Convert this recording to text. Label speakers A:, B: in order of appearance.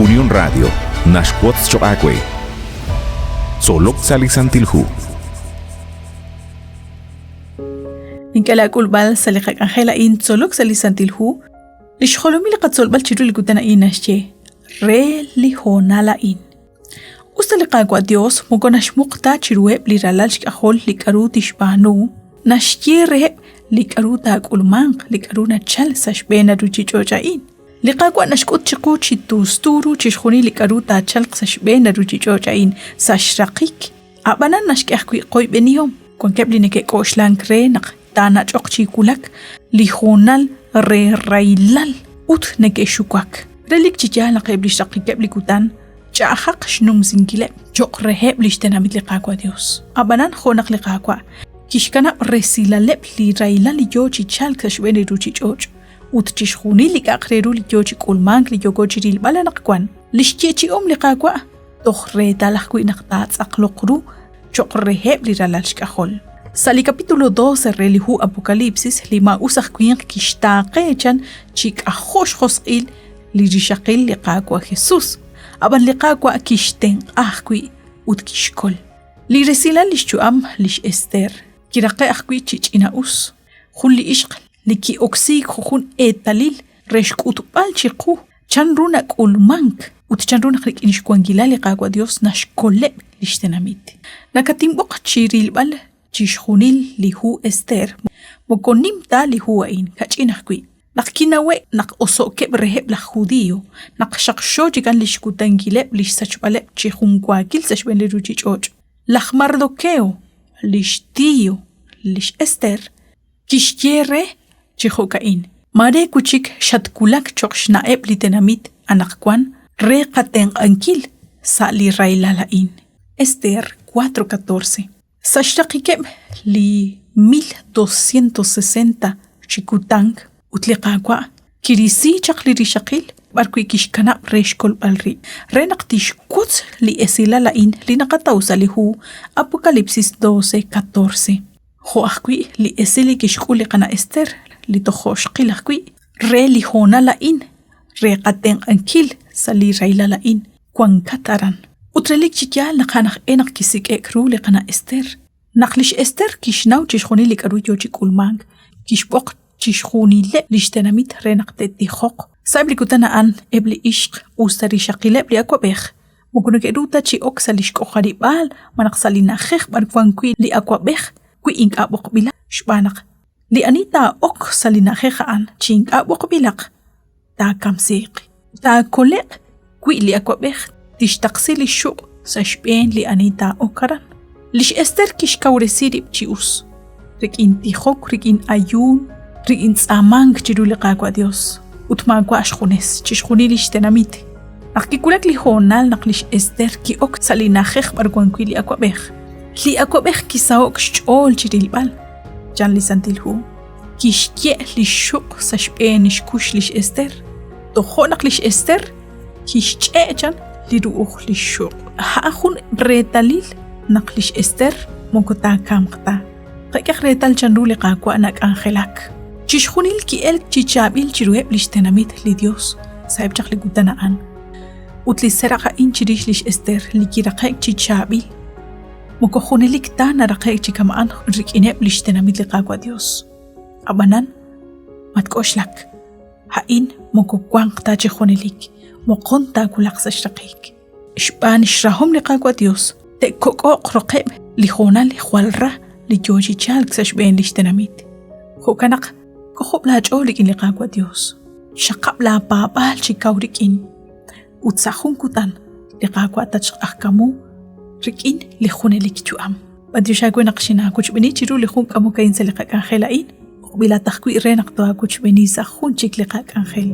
A: Unión Radio, Nashquots Choacue. Solok Salisantilhu.
B: Ninkala kulbal salika Angela in Solok Salisantilhu. Lishkholomi laqatsol bal chiru ligutana inashche. Re lihonala in. Ustalika kwa Dios mugonash mukta chirueb liralal shkahol likaru tishbanu. Nashche reheb likaru takulmang likaru nachal sashbena ruchichocha in. Liqaqwa nashkut chiqu chitusturu chishkhuni likaru tachal sashbena ruchichocha in sashraqik. Abanan nashkahkwi qoy benihom. Kon kebli neke koshlan krenak tana chokchi kulak lihonal re railal ut neke shukwak. Relik chicha la qebli shaqi kebli kutan chahaq shnum zingile chok reheb lishtenamit liqaqwa Dios. Abanan khonak liqaqwa kishkana resilalep li railal yo chichal sashbena ruchichoch. Ut chishkhuni liqaqreru li yo chikulmang li yo gochiril balanaqkwan. Lishchechi liqaqwa tokhre talaqwi naqtat aqloqru choqreheb li ralalshkahol. Sali capítulo 12 relihu Apocalipsis lima usaqquin kishtaqechan chik ahosh khosqil li rishaqil liqaqwa Jesus. Aban liqaqwa kishten ahqwi ut kishkol. Li resila lishchuam lish Esther. Kiraqe ahqwi chichina us. Khulli ishq liki oksig khun etalil reshkut balchiqu chanruna kulmank ut chanruna khrik inishkwangila liqaqwa Dios nashkoleb lishtenamit. Nakatimbok chiril bal chishkhunil lihu Esther mokonimta lihu ain kachinaqwi naqkinawe naq osokeb reheb la judío naq shaqsho jigan lishkutangile lishsachbale chihunkwakil sashben liruchichoch lakhmardokeo lishtiyo lish Esther kishtierre chihokain mare kuchik shatkulak choqshnaeb litenamit anaqkwan reqaten ankil sali railalain. Esther 4:14. Sashtaqikeb li 1260 chikutang utliqaqwa kirisi chaqli rishaqil barkui kishkana reshkol balri renaqtish kuts li esilalain li naqatawsa lihu Apocalipsis 12:14. Joaqui li esili kishkuli qana Esther li tojoshqilaqui re li honalain reqaten ankil sali railalain kwankataran. Utrelik chicha naqanaq enaq kisik ekru liqana Esther. Naqlish Esther kishnaw chishkhuni likaru yochi kulmang. Kishbok chishkhuni le lishtenamit renaq tettihoq. Sabli kutana an ebli ishq ustari shaqile bli akwabekh. Mukunuk eruta chi oksalish koharibal manaqsalina khekh barkwankui li akwabekh kui ink abok bila shbanaq. Li anita oksalina khekha an chi ink abok bilaq. Ta kamsiq. Ta kolek kui li akwabekh tishtaqsili shuq sashben li anita okaran. Lish Esther kishkawresiri chius. Rikin tihok, rikin ayun, rikin tsamang chiru liqaqwa Dios. Utmaqwa ashkhunes, chishkhuni lishtenamit. Naqkikulak li honal naqlish Esther ki ok salinajej barkwankui li akwabekh. Li akwabekh kisaok shchol chirilbal. Jan li santilhu. Kishkye li shuq sashben ishkush lish Esther. Tohonaq lish Esther kishchechan liruuq lishuq. Haahun retalil naqlish Esther mokota kamqta. Qaqaq retal chanru liqaqwa anak angelak. Chishkhunil ki el chichabil chirueb lishtenamit li Dios. Saib chaq li gutanaan. Utli seraqa inchirish lish Esther li kiraqaq chichabil. Mokohunelik ta naraqaq chikamaan rikineb lishtenamit liqaqwa Dios. Abanan matkoshlak. Hain mokokwangta chikhunelik. Mokonta kulaqsa shraqik. Ishban ishrahum liqaqwa Dios. Te kokok roqeb li khonal khwalra li joji chalk sashben lishtenamit. Khokanak kohobla cholik in liqaqwa Dios. Shaqabla babal chikawrikin. Utsahun kutan liqaqwa tachqahkamu rikin li khonelik chuam. Badishagwe naqshina kuchbeni chiru li khun kamu kain se liqaq angelain. Bila takhwi renaq to kuchbeni sakhun chik liqaq angel.